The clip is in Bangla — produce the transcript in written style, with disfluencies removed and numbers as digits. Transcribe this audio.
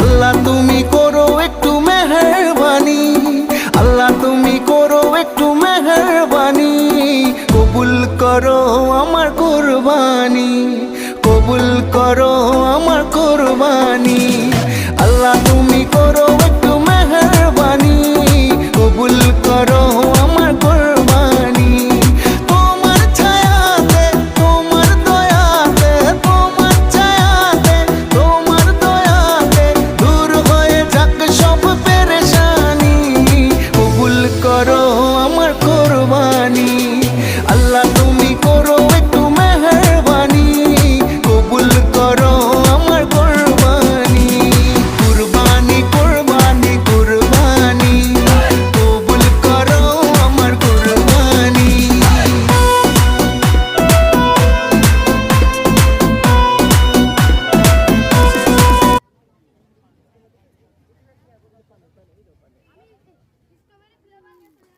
আল্লাহ তুমি করো একটু মেহেরবানি, আল্লাহ তুমি করো একটু মেহেরবানি, কবুল করো আমার কুরবানি, কবুল করো আমার কুরবানি। আল্লাহ তুমি করো